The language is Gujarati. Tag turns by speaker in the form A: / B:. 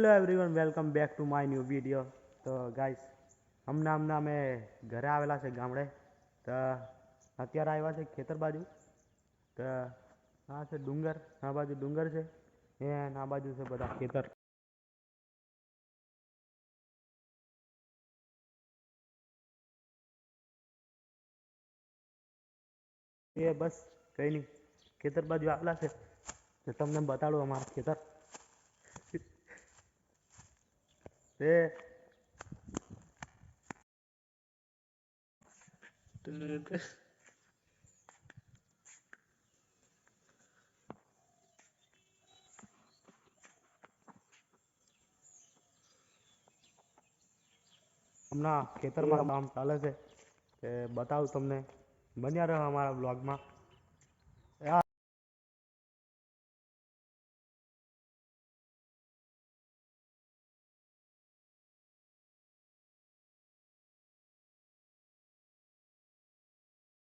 A: Hello everyone, welcome back to my new video. તો ગાઈસ, હમણાં અમે ઘરે આવેલા છે ગામડે. તો અત્યારે આવ્યા છે ખેતર બાજુ. તો આ છે ડુંગર, આ બાજુ ડુંગર છે એ, આ બાજુ છે બધા ખેતર. એ બસ કંઈ નહીં, ખેતર બાજુ આવેલા છે તો તમને બતાડું અમારા ખેતર. એ હમણાં ખેતરમાં કામ ચાલે છે, એ બતાવું તમને. બન્યા રહો અમારા બ્લોગમાં.